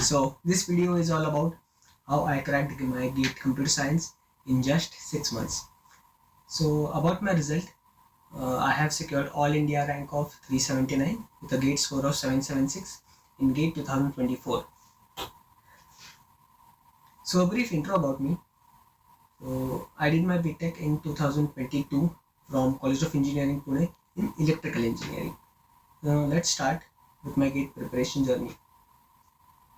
So this video is all about how I cracked my GATE computer science in just 6 months. So about my result, I have secured all India rank of 379 with a GATE score of 776 in GATE 2024. So a brief intro about me. So I did my BTech in 2022 from College of Engineering Pune in electrical engineering. Now let's start with my GATE preparation journey.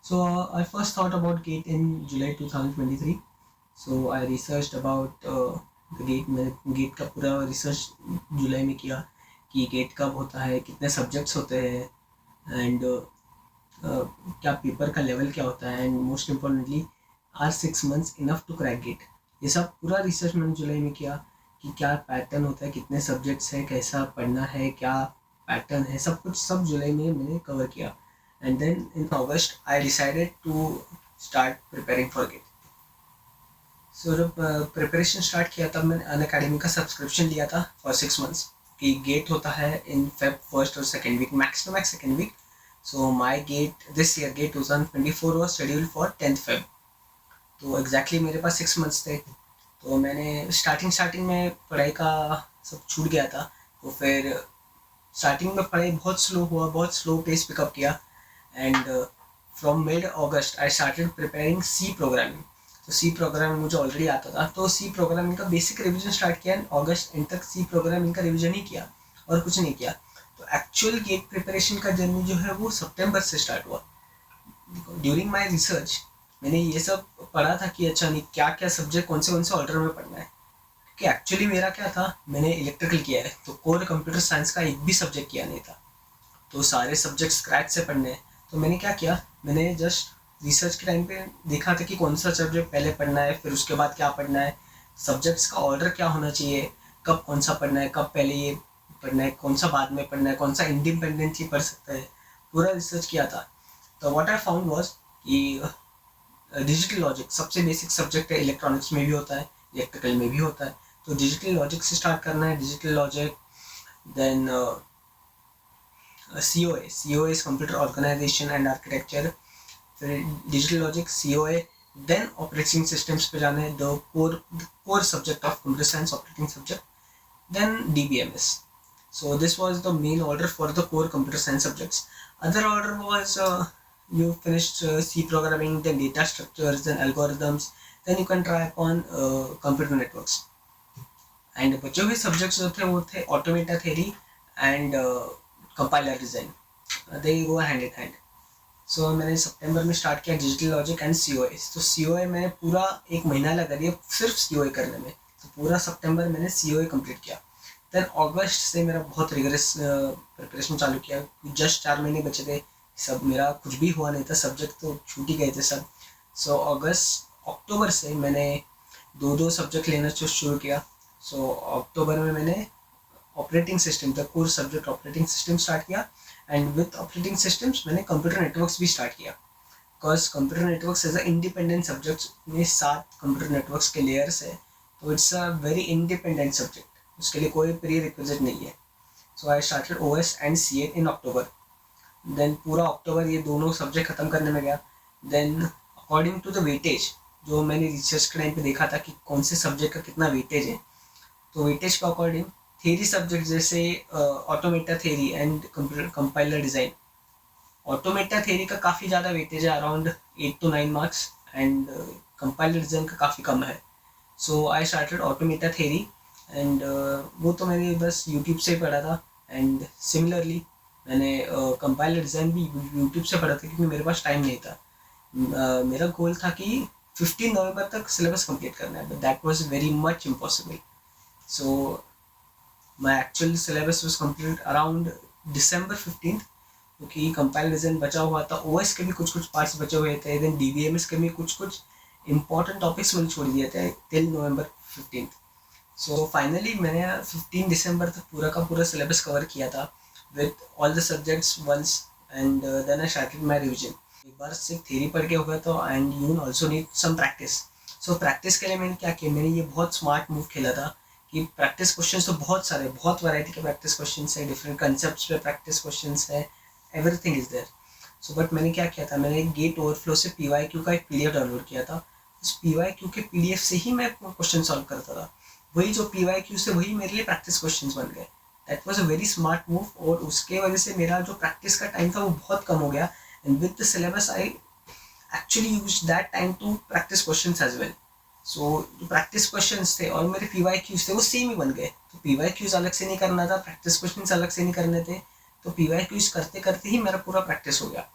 So I first thought about GATE in July 2023. So I researched about the GATE में GATE का पूरा research जुलाई में किया कि GATE कब होता है, कितने सब्जेक्ट्स होते हैं एंड क्या पेपर का लेवल क्या होता है and most importantly are 6 months enough to crack GATE. ये सब पूरा रिसर्च मैंने जुलाई में किया कि क्या पैटर्न होता है, कितने सब्जेक्ट्स हैं, कैसा पढ़ना है, क्या पैटर्न है, सब कुछ सब जुलाई में मैंने कवर किया. And then in August I decided to start preparing for GATE. So जब प्रिपरेशन स्टार्ट किया तब मैंने अनअकैडमी का सब्सक्रिप्शन लिया था फॉर 6 months कि GATE होता है इन फेब फर्स्ट और second week, max to max second week. So my GATE this year GATE 2024 was schedule for 10th Feb. तो एग्जैक्टली मेरे पास 6 months थे. तो मैंने स्टार्टिंग में पढ़ाई का सब छूट गया था. तो फिर स्टार्टिंग में पढ़ाई बहुत स्लो हुआ, बहुत स्लो पेस पिकअप किया. And from mid August I started preparing C programming. तो C programming मुझे ऑलरेडी आता था, तो C programming का बेसिक रिवीजन स्टार्ट किया. अगस्त एंड तक C programming का रिवीजन ही किया और कुछ नहीं किया. तो एक्चुअल गेट प्रिपरेशन का जर्नी जो है वो सितंबर से स्टार्ट हुआ. ड्यूरिंग माय रिसर्च मैंने ये सब पढ़ा था कि अच्छा नहीं क्या क्या सब्जेक्ट कौन से ऑर्डर में पढ़ना है. कि एक्चुअली मेरा क्या था, मैंने इलेक्ट्रिकल किया है तो कोर कंप्यूटर साइंस का एक भी सब्जेक्ट किया नहीं था. तो सारे सब्जेक्ट स्क्रैच से पढ़ने हैं. तो मैंने क्या किया, मैंने जस्ट रिसर्च के टाइम पे देखा था कि कौन सा सब्जेक्ट पहले पढ़ना है, फिर उसके बाद क्या पढ़ना है, सब्जेक्ट्स का ऑर्डर क्या होना चाहिए, कब कौन सा पढ़ना है, कब पहले ये पढ़ना है, कौन सा बाद में पढ़ना है, कौन सा इंडिपेंडेंटली पढ़ सकता है, पूरा रिसर्च किया था. तो व्हाट आई फाउंड वाज कि डिजिटल लॉजिक सबसे बेसिक सब्जेक्ट है. इलेक्ट्रॉनिक्स में भी होता है, इलेक्ट्रिकल में भी होता है. तो डिजिटल लॉजिक से स्टार्ट करना है. Digital logic, then COA is Computer Organization and Architecture. फिर digital logic, COA, then operating systems पे जाना है, the core subject of computer science operating subject, then DBMS. So this was the main order for the core computer science subjects. Other order was you finished C programming, then data structures, then algorithms, then you can try upon computer networks. And बचे हुए subjects जो थे वो थे automata theory and compiler design. They go hand in hand. So मैंने सितंबर में start किया डिजिटल लॉजिक एंड COA. तो COA मैंने पूरा 1 महीना लगा दिया सिर्फ COA करने में. तो पूरा सितंबर मैंने COA कंप्लीट किया. देन अगस्त से मेरा बहुत रिगरस प्रिपरेशन चालू किया. जस्ट 4 महीने बचे थे, सब मेरा कुछ भी हुआ नहीं था, सब्जेक्ट तो छूट ही गए थे सब. सो अक्टूबर से मैंने 2 सब्जेक्ट लेना शुरू किया. सो अक्टूबर में मैंने operating system the core subject operating system start किया. एंड विथ ऑपरेटिंग सिस्टम्स मैंने कंप्यूटर नेटवर्क्स भी स्टार्ट किया. Because computer networks as a independent subject में 7 कंप्यूटर नेटवर्क्स के लेयर्स है. तो it's a very independent subject, उसके लिए कोई प्री रिक्विजिट नहीं है. So I started OS and CA in October. Then पूरा अक्टूबर ये दोनों सब्जेक्ट ख़त्म करने में गया. Then according to the weightage, जो मैंने रिसर्च के टाइम पे देखा था कि कौन से सब्जेक्ट का कितना वेटेज है, तो वेटेज के अकॉर्डिंग थ्योरी सब्जेक्ट जैसे automata theory and compiler design, automata theory का काफ़ी ज़्यादा वेटेज है, around 8 to 9 marks, and compiler design का काफ़ी कम है. So I started automata theory and वो तो मैंने बस यूट्यूब से पढ़ा था. एंड सिमिलरली मैंने कंपाइलर डिज़ाइन भी यूट्यूब से पढ़ा था क्योंकि मेरे पास टाइम नहीं था. मेरा गोल था कि 15 नवंबर तक सिलेबस कंप्लीट करना है, but that was very much impossible. So my actual syllabus was completed around December 15th, क्योंकि कंपाइलर डिज़ाइन बचा हुआ था, OS के भी कुछ पार्ट्स बचे हुए थे, देन DBMS के भी कुछ इंपॉर्टेंट टॉपिक्स मैंने छोड़ दिए थे till November 15th. So finally मैंने 15 दिसंबर तक पूरा का पूरा सिलेबस कवर किया था with all the subjects once. And then I started my revision. एक बार सिर्फ थ्योरी पढ़ के हो गया तो and you also need some practice. So practice के लिए मैंने क्या किया, मैंने ये बहुत स्मार्ट मूव खेला था कि प्रैक्टिस क्वेश्चंस तो बहुत सारे, बहुत वैरायटी के प्रैक्टिस क्वेश्चंस है, डिफरेंट कंसेप्ट्स पे प्रैक्टिस क्वेश्चंस है, everything is there. So but मैंने क्या किया था, मैंने गेट ओवरफ्लो से PYQ का एक PDF डाउनलोड किया था। उस PYQ के PDF से ही मैं क्वेश्चन सॉल्व करता था। वही जो PYQ से वही मेरे लिए प्रैक्टिस क्वेश्चंस बन गए। That was a very smart move, और उसके वजह से मेरा जो प्रैक्टिस का टाइम था वो बहुत कम हो गया। And with the syllabus I actually use that time to practice questions as well. So जो प्रैक्टिस क्वेश्चंस थे और मेरे PYQs थे वो सेम ही बन गए। तो PYQs अलग से नहीं करना था, प्रैक्टिस क्वेश्चंस अलग से नहीं करने थे, तो PYQs करते करते ही मेरा पूरा प्रैक्टिस हो गया।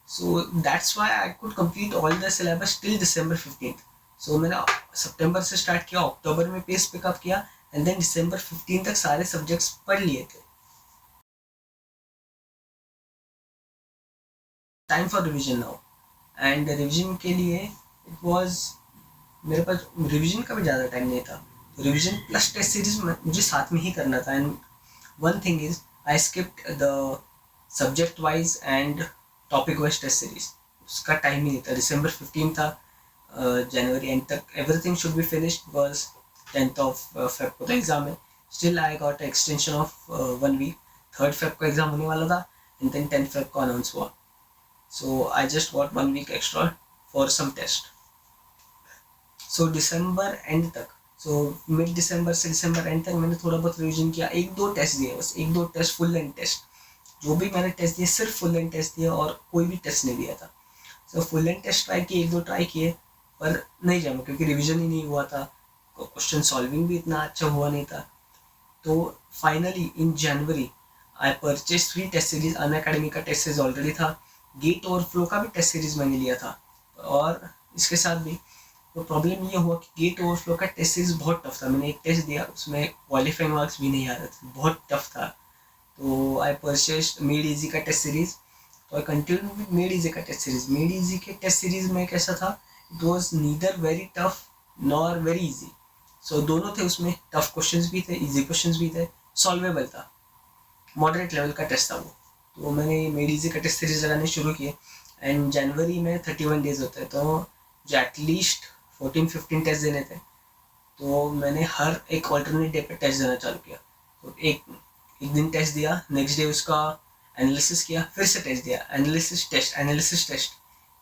So that's why I could complete all the syllabus till December 15th। सो मैंने सितंबर से स्टार्ट किया, अक्टूबर में पेस पिकअप किया, एंड देन December 15 तक सारे सब्जेक्ट्स पढ़ लिए थे। Time for revision now. And revision के लिए इट वाज, मेरे पास रिवीजन का भी ज़्यादा टाइम नहीं था, तो रिवीजन प्लस टेस्ट सीरीज मुझे साथ में ही करना था। And one thing is I skipped the subject wise and topic wise test series, उसका टाइम ही नहीं था। December 15 था, जनवरी एंड तक everything should be finished, because 10th of Feb को तो एग्जाम है। Still I got extension of 1 week, 3rd Feb को एग्जाम होने वाला था, एंड देन 10th Feb को अनाउंस हुआ। So I just got 1 week extra for some test. So दिसंबर एंड तक, सो मिड दिसंबर से दिसंबर एंड तक मैंने थोड़ा बहुत रिवीजन किया, 1-2 टेस्ट दिए, बस 1-2 टेस्ट, फुल लेंथ टेस्ट। जो भी मैंने टेस्ट दिए सिर्फ फुल लेंथ टेस्ट दिया, और कोई भी टेस्ट नहीं दिया था। So full length test try किए, 1-2 ट्राई किए, पर नहीं जमा, क्योंकि रिविजन ही नहीं हुआ था, क्वेश्चन सॉल्विंग भी इतना अच्छा हुआ नहीं था। तो finally in January I purchase 3 test series. Unacademy का टेस्ट सीरीज ऑलरेडी था, गेट ओवरफ्लो का भी टेस्ट सीरीज मैंने लिया था, और इसके साथ भी तो प्रॉब्लम ये हुआ कि गेट ओवरफ्लो का टेस्ट सीरीज बहुत टफ था। मैंने एक टेस्ट दिया, उसमें क्वालिफाइंग मार्क्स भी नहीं आ रहे थे, बहुत टफ था। तो आई परचेज मेड इजी का टेस्ट सीरीज, तो I continue with made easy का टेस्ट सीरीज। मेड इजी के टेस्ट सीरीज में कैसा था, it was neither very tough nor very easy. सो दोनों थे उसमें, टफ क्वेश्चंस भी थे, इजी क्वेश्चंस भी थे, सॉल्वेबल था, मॉडरेट लेवल का टेस्ट था वो। तो मैंने मेड इजी का टेस्ट सीरीज लगाने शुरू किए, एंड जनवरी में 31 डेज होते हैं, तो जो एटलीस्ट 14-15 टेस्ट देने थे, तो मैंने हर एक ऑल्टरनेट डे पे टेस्ट देना चालू किया। तो एक दिन टेस्ट दिया, नेक्स्ट डे उसका एनालिसिस किया, फिर से टेस्ट दिया, एनालिसिस टेस्ट, एनालिसिस टेस्ट।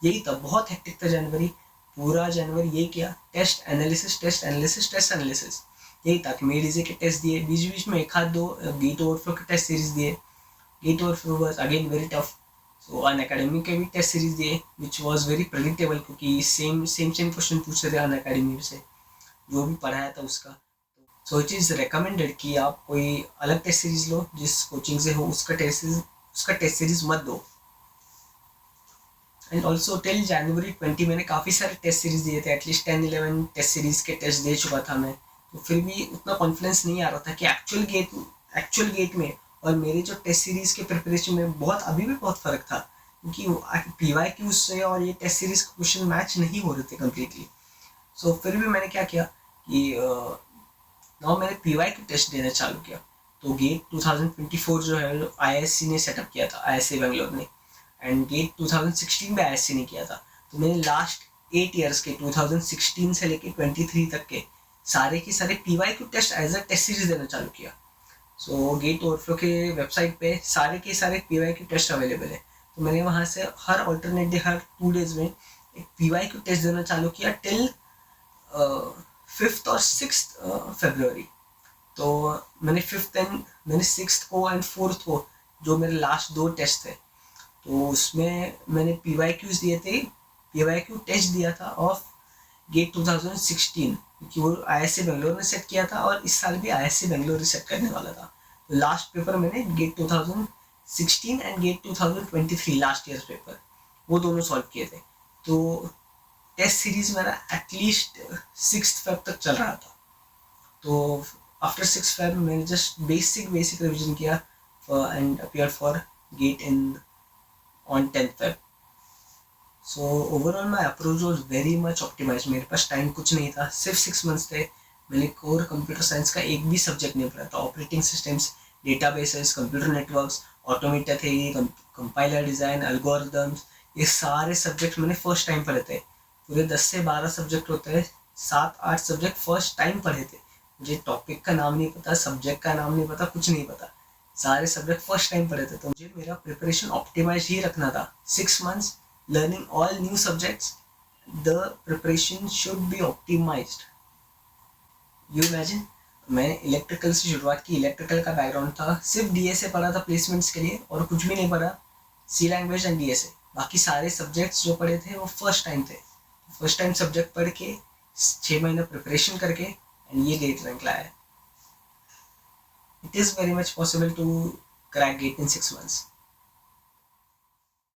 यही था, बहुत हेक्टिक था जनवरी, पूरा जनवरी यही किया, test analysis, test analysis, test analysis. यही था कि मेड इजी के टेस्ट दिए, बीच बीच में 1-2 गेट ओवरफ्लो के टेस्ट सीरीज दिए। GATE Overflow was again very tough, so Unacademy के भी टेस्ट सीरीज दिए, विच वाज वेरी प्रेडिक्टेबल, क्योंकि सेम क्वेश्चन पूछ रहे थे अनअकैडमी से, जो भी पढ़ाया था उसका। सो इट इज़ रिकमेंडेड कि आप कोई अलग टेस्ट सीरीज लो, जिस कोचिंग से हो उसका टेस्ट सीरीज मत दो। एंड ऑल्सो टिल जनवरी 20 मैंने काफ़ी सारे टेस्ट सीरीज दिए थे, एटलीस्ट 10-11 टेस्ट सीरीज के टेस्ट दे चुका था मैं। तो फिर भी उतना कॉन्फिडेंस नहीं आ रहा था कि एक्चुअल गेट में और मेरे जो टेस्ट सीरीज के प्रिपरेशन में अभी भी बहुत फ़र्क था, क्योंकि PYQ से और ये टेस्ट सीरीज क्वेश्चन मैच नहीं हो रहे थे कम्प्लीटली। सो फिर भी मैंने क्या किया कि नाउ मैंने PYQ टेस्ट देना चालू किया। तो गेट 2024 जो है ISC ने सेटअप किया था, ISC बेंगलोर ने, एंड गेट 2016 में ISC ने किया था। तो मैंने लास्ट 8 ईयर्स के 2016 से लेके 23 तक के सारे के सारे PYQ test as a test series देना चालू किया। सो गेट ओवरफ्लो के वेबसाइट पे सारे के सारे PYQ टेस्ट अवेलेबल है। तो मैंने वहाँ से हर ऑल्टरनेट डे, हर 2 डेज में एक PYQ टेस्ट देना चालू किया टिल 5th और 6th फरवरी। तो मैंने 6th को एंड 4th को जो मेरे लास्ट 2 टेस्ट थे, तो उसमें मैंने PYQs दिए थे, PYQ टेस्ट दिया था ऑफ गेट 2016, क्योंकि वो ISC बेंगलोर ने सेट किया था, और इस साल भी ISC बेंगलोर ने सेट करने वाला था। तो लास्ट पेपर मैंने GATE 2016 and GATE 2023 last year paper, वो दोनों सॉल्व किए थे। तो टेस्ट सीरीज मेरा एटलीस्ट 6th Feb तक चल रहा था। तो आफ्टर 6th Feb मैंने जस्ट बेसिक रिविजन किया and appear for GATE in on 10th Feb। So overall my approach was very much optimise. मेरे पास टाइम कुछ नहीं था, सिर्फ 6 मंथ्स थे। मैंने कोर कंप्यूटर साइंस का एक भी सब्जेक्ट नहीं पढ़ा था। Operating systems, databases, computer networks, automata theory, compiler design, algorithms, ये सारे सब्जेक्ट मैंने फर्स्ट टाइम पढ़े थे। पूरे 10 से 12 सब्जेक्ट होते हैं, 7-8 सब्जेक्ट फर्स्ट टाइम पढ़े थे। मुझे टॉपिक का नाम नहीं पता, सब्जेक्ट का नाम नहीं पता, कुछ नहीं पता। सारे सब्जेक्ट फर्स्ट टाइम पढ़े थे, तो मुझे मेरा प्रिपरेशन ऑप्टिमाइज ही रखना था. 6 months learning all new subjects, the preparation should be optimised. You imagine, मैंने इलेक्ट्रिकल से शुरुआत की, इलेक्ट्रिकल का बैकग्राउंड था, सिर्फ डीएसए पढ़ा था प्लेसमेंट्स के लिए और कुछ भी नहीं पढ़ा, सी लैंग्वेज एंड डीएसए. बाकी सारे सब्जेक्ट्स जो पढ़े थे वो फर्स्ट टाइम थे. फर्स्ट टाइम सब्जेक्ट पढ़ के 6 महीने प्रिपरेशन करके एंड ये गेट रैंक लाया है. It is very much possible to crack GATE in 6 months.